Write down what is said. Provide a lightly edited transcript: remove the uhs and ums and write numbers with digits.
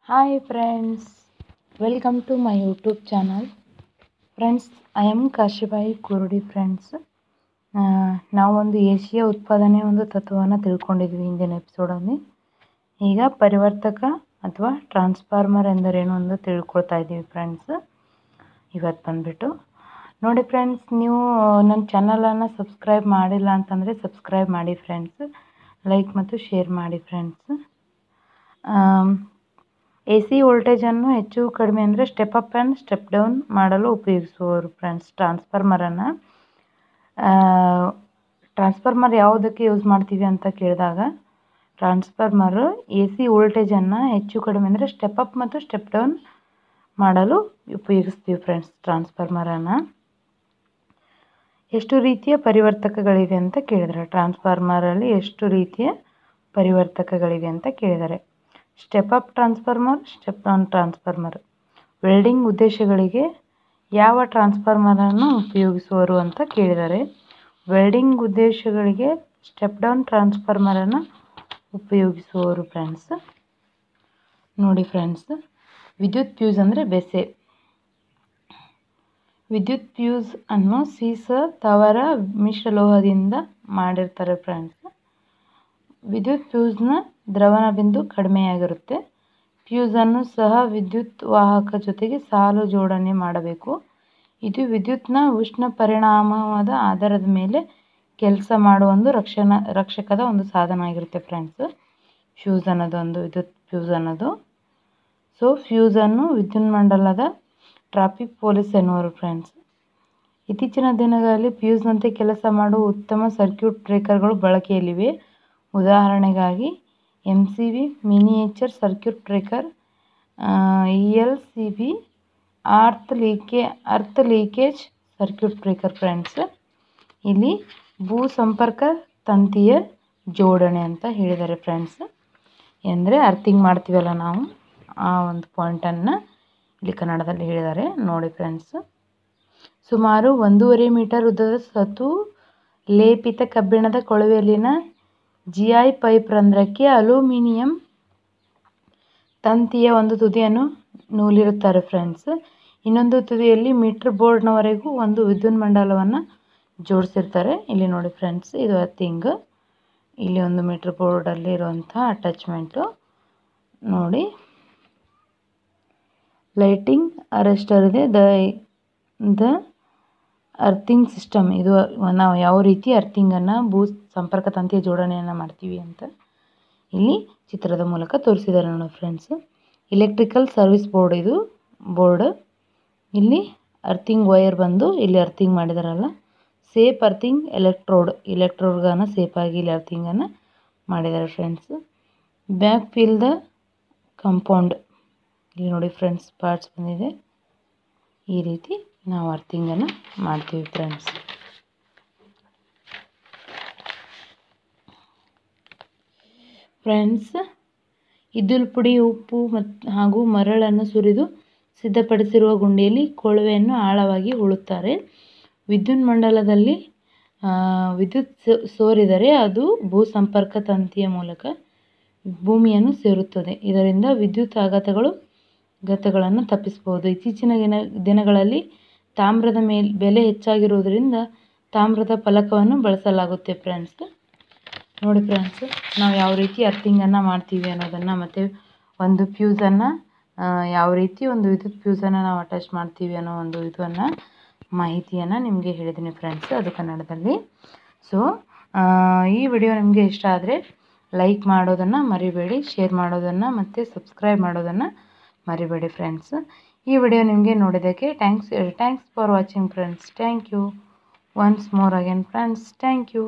Hi friends, welcome to my YouTube channel. Friends, I am Kashibai Kurudi friends. ನಾವೊಂದು Asia ಉತ್ಪಾದನೆ ಒಂದು ತತ್ವವನ್ನು ತಿಳ್ಕೊಂಡಿದ್ವಿ ಇಂದಿನ ಎಪಿಸೋಡಲ್ಲಿ. ಈಗ ಪರಿವರ್ತಕ ಅಥವಾ ಟ್ರಾನ್ಸ್ಫಾರ್ಮರ್ ಎಂದರೇನು ಅಂತ ತಿಳ್ಕೊಳ್ತಾ ಇದ್ದೀವಿ ಫ್ರೆಂಡ್ಸ್. ಇವತ್ತು ಬಂದುಬಿಟ್ಟು ನೋಡಿ ಫ್ರೆಂಡ್ಸ್, ನೀವು ನನ್ನ ಚಾನಲನ್ನು ಸಬ್ಸ್ಕ್ರೈಬ್ ಮಾಡಿಲ್ಲ ಅಂತಂದರೆ ಸಬ್ಸ್ಕ್ರೈಬ್ ಮಾಡಿ ಫ್ರೆಂಡ್ಸ್. ಲೈಕ್ ಮತ್ತು ಶೇರ್ ಮಾಡಿ ಫ್ರೆಂಡ್ಸ್. AC ವೋಲ್ಟೇಜನ್ನು ಹೆಚ್ಚು ಕಡಿಮೆ ಅಂದರೆ step up and step down ಮಾಡಲು ಉಪಯೋಗಿಸುವರು ಫ್ರೆಂಡ್ಸ್. ಟ್ರಾನ್ಸ್ಫಾರ್ಮರ್ ಯಾವುದಕ್ಕೆ ಯೂಸ್ ಮಾಡ್ತೀವಿ ಅಂತ ಕೇಳಿದಾಗ, ಟ್ರಾನ್ಸ್ಫಾರ್ಮರು AC ವೋಲ್ಟೇಜನ್ನು ಹೆಚ್ಚು ಕಡಿಮೆ ಅಂದರೆ ಸ್ಟೆಪ್ ಅಪ್ ಮತ್ತು ಸ್ಟೆಪ್ ಡೌನ್ ಮಾಡಲು ಉಪಯೋಗಿಸ್ತೀವಿ ಫ್ರೆಂಡ್ಸ್ ಟ್ರಾನ್ಸ್ಫಾರ್ಮರನ್ನು. ಎಷ್ಟು ರೀತಿಯ ಪರಿವರ್ತಕಗಳಿವೆ ಅಂತ ಕೇಳಿದರೆ, ಟ್ರಾನ್ಸ್ಫಾರ್ಮರಲ್ಲಿ ಎಷ್ಟು ರೀತಿಯ ಪರಿವರ್ತಕಗಳಿವೆ ಅಂತ ಕೇಳಿದ್ದಾರೆ. Step up transformer, step down transformer. Welding ಉದ್ದೇಶಗಳಿಗೆ ಯಾವ ಟ್ರಾನ್ಸ್ಫಾರ್ಮರನ್ನು ಉಪಯೋಗಿಸುವರು ಅಂತ ಕೇಳಿದ್ದಾರೆ. ವೆಲ್ಡಿಂಗ್ ಉದ್ದೇಶಗಳಿಗೆ ಸ್ಟೆಪ್ ಡೌನ್ ಟ್ರಾನ್ಸ್ಫಾರ್ಮರನ್ನು ಉಪಯೋಗಿಸುವರು ಫ್ರೆಂಡ್ಸ್. ನೋಡಿ ಫ್ರೆಂಡ್ಸ್, ವಿದ್ಯುತ್ ಫ್ಯೂಸ್ ಅಂದರೆ ಬೆಸೆ. ವಿದ್ಯುತ್ ಫ್ಯೂಸ್ ಅನ್ನು ಸೀಸ ತವರ ಮಿಶ್ರಲೋಹದಿಂದ ಮಾಡಿರ್ತಾರೆ ಫ್ರೆಂಡ್ಸ್. ವಿದ್ಯುತ್ ಫ್ಯೂಸ್ನ ದ್ರವಣ ಬಿಂದು ಕಡಿಮೆಯಾಗಿರುತ್ತೆ. ಫ್ಯೂಸನ್ನು ಸಹ ವಿದ್ಯುತ್ ವಾಹಕ ಜೊತೆಗೆ ಸಾಲು ಜೋಡಣೆ ಮಾಡಬೇಕು. ಇದು ವಿದ್ಯುತ್ನ ಉಷ್ಣ ಪರಿಣಾಮದ ಆಧಾರದ ಮೇಲೆ ಕೆಲಸ ಮಾಡುವ ಒಂದು ರಕ್ಷಕದ ಒಂದು ಸಾಧನ ಆಗಿರುತ್ತೆ ಫ್ರೆಂಡ್ಸ್. ಫ್ಯೂಸ್ ಅನ್ನೋದು ವಿದ್ಯುತ್ ಫ್ಯೂಸ್ ಅನ್ನೋದು. ಸೊ ಫ್ಯೂಸನ್ನು ವಿದ್ಯುನ್ಮಂಡಲದ ಟ್ರಾಫಿಕ್ ಪೊಲೀಸ್ ಎನ್ನುವರು ಫ್ರೆಂಡ್ಸ್. ಇತ್ತೀಚಿನ ದಿನಗಳಲ್ಲಿ ಫ್ಯೂಸ್ನಂತೆ ಕೆಲಸ ಮಾಡುವ ಉತ್ತಮ ಸರ್ಕ್ಯೂಟ್ ಬ್ರೇಕರ್ಗಳು ಬಳಕೆಯಲ್ಲಿವೆ. ಉದಾಹರಣೆಗಾಗಿ MCB miniature circuit breaker, ELCB earth leakage circuit breaker friends. ಇಲ್ಲಿ ಭೂ ಸಂಪರ್ಕ ತಂತಿಯ ಜೋಡಣೆ ಅಂತ ಹೇಳಿದ್ದಾರೆ ಫ್ರೆಂಡ್ಸ್. ಅಂದರೆ ಅರ್ಥಿಂಗ್ ಮಾಡ್ತೀವಲ್ಲ ನಾವು, ಆ ಒಂದು ಪಾಯಿಂಟನ್ನು ಇಲ್ಲಿ ಕನ್ನಡದಲ್ಲಿ ಹೇಳಿದ್ದಾರೆ. ನೋಡಿ ಫ್ರೆಂಡ್ಸ್, ಸುಮಾರು 1.5 ಮೀಟರ್ ಉದ್ದದ ಸತು ಲೇಪಿತ ಕಬ್ಬಿಣದ ಕೊಳವೆಯಲ್ಲಿನ GI ಪೈಪ್ ರಂಧ್ರಕ್ಕೆ ಅಲ್ಯೂಮಿನಿಯಂ ತಂತಿಯ ಒಂದು ತುದಿಯನ್ನು ನೂಲಿರುತ್ತಾರೆ ಫ್ರೆಂಡ್ಸ್. ಇನ್ನೊಂದು ತುದಿಯಲ್ಲಿ ಮೀಟರ್ ಬೋರ್ಡ್ನವರೆಗೂ ಒಂದು ವಿದ್ಯುನ್ಮಂಡಲವನ್ನು ಜೋಡಿಸಿರ್ತಾರೆ. ಇಲ್ಲಿ ನೋಡಿ ಫ್ರೆಂಡ್ಸ್, ಇದು ಅರ್ಥಿಂಗ್. ಇಲ್ಲಿ ಒಂದು ಮೀಟರ್ ಬೋರ್ಡಲ್ಲಿ ಇರುವಂಥ ಅಟ್ಯಾಚ್ಮೆಂಟು ನೋಡಿ. ಲೈಟಿಂಗ್ ಅರೆಸ್ಟರ್ ಇದೆ. The earthing system. ಇದು ನಾವು ಯಾವ ರೀತಿ ಅರ್ಥಿಂಗನ್ನು ಭೂ ಸಂಪರ್ಕ ತಂತಿಯ ಜೋಡಣೆಯನ್ನು ಮಾಡ್ತೀವಿ ಅಂತ ಇಲ್ಲಿ ಚಿತ್ರದ ಮೂಲಕ ತೋರಿಸಿದ್ದಾರೆ ನೋಡಿ ಫ್ರೆಂಡ್ಸ್. ಎಲೆಕ್ಟ್ರಿಕಲ್ ಸರ್ವಿಸ್ ಬೋರ್ಡ್ ಇದು ಬೋರ್ಡ್. ಇಲ್ಲಿ ಅರ್ಥಿಂಗ್ ವೈರ್ ಬಂದು ಇಲ್ಲಿ ಅರ್ಥಿಂಗ್ ಮಾಡಿದಾರಲ್ಲ, ಸೇಫ್ ಅರ್ಥಿಂಗ್ ಎಲೆಕ್ಟ್ರೋಡ್ಗಳನ್ನು ಸೇಫಾಗಿ ಇಲ್ಲಿ ಅರ್ಥಿಂಗನ್ನು ಮಾಡಿದ್ದಾರೆ friends. Back fill the compound. ಇಲ್ಲಿ ನೋಡಿ ಫ್ರೆಂಡ್ಸ್, ಪಾರ್ಟ್ಸ್ ಬಂದಿದೆ. ಈ ರೀತಿ ನಾವು ಅರ್ಥಿಂಗನ್ನು ಮಾಡ್ತೀವಿ ಫ್ರೆಂಡ್ಸ್. ಫ್ರೆಂಡ್ಸ್, ಇದ್ದಿಲು ಪುಡಿ, ಉಪ್ಪು ಹಾಗೂ ಮರಳನ್ನು ಸುರಿದು ಸಿದ್ಧಪಡಿಸಿರುವ ಗುಂಡಿಯಲ್ಲಿ ಕೊಳವೆಯನ್ನು ಆಳವಾಗಿ ಹೂಳುತ್ತಾರೆ. ವಿದ್ಯುನ್ಮಂಡಲದಲ್ಲಿ ವಿದ್ಯುತ್ ಸೋರಿದರೆ ಅದು ಭೂ ಸಂಪರ್ಕ ತಂತಿಯ ಮೂಲಕ ಭೂಮಿಯನ್ನು ಸೇರುತ್ತದೆ. ಇದರಿಂದ ವಿದ್ಯುತ್ ಆಘಾತಗಳನ್ನು ತಪ್ಪಿಸಬಹುದು. ಇತ್ತೀಚಿನ ದಿನಗಳಲ್ಲಿ ತಾಮ್ರದ ಬೆಲೆ ಹೆಚ್ಚಾಗಿರುವುದರಿಂದ ತಾಮ್ರದ ಫಲಕವನ್ನು ಬಳಸಲಾಗುತ್ತೆ ಫ್ರೆಂಡ್ಸ್. ನೋಡಿ ಫ್ರೆಂಡ್ಸ್, ನಾವು ಯಾವ ರೀತಿ ಅರ್ಥಿಂಗನ್ನು ಮಾಡ್ತೀವಿ ಅನ್ನೋದನ್ನು, ಮತ್ತು ಒಂದು ಫ್ಯೂಸನ್ನು ಯಾವ ರೀತಿ ಒಂದು ವಿದ್ಯುತ್ ಫ್ಯೂಸನ್ನು ನಾವು ಅಟ್ಯಾಚ್ ಮಾಡ್ತೀವಿ ಅನ್ನೋ ಒಂದು ಮಾಹಿತಿಯನ್ನು ನಿಮಗೆ ಹೇಳಿದ್ದೀನಿ ಫ್ರೆಂಡ್ಸ್, ಅದು ಕನ್ನಡದಲ್ಲಿ. ಸೊ ಈ ವಿಡಿಯೋ ನಿಮಗೆ ಇಷ್ಟ ಆದರೆ ಲೈಕ್ ಮಾಡೋದನ್ನು ಮರಿಬೇಡಿ, ಶೇರ್ ಮಾಡೋದನ್ನು ಮತ್ತು ಸಬ್ಸ್ಕ್ರೈಬ್ ಮಾಡೋದನ್ನು ಮರಿಬೇಡಿ ಫ್ರೆಂಡ್ಸ್. ಈ ವಿಡಿಯೋ ನಿಮಗೆ ನೋಡಿದ್ದಕ್ಕೆ thanks for watching friends. Thank you once more again friends. Thank you.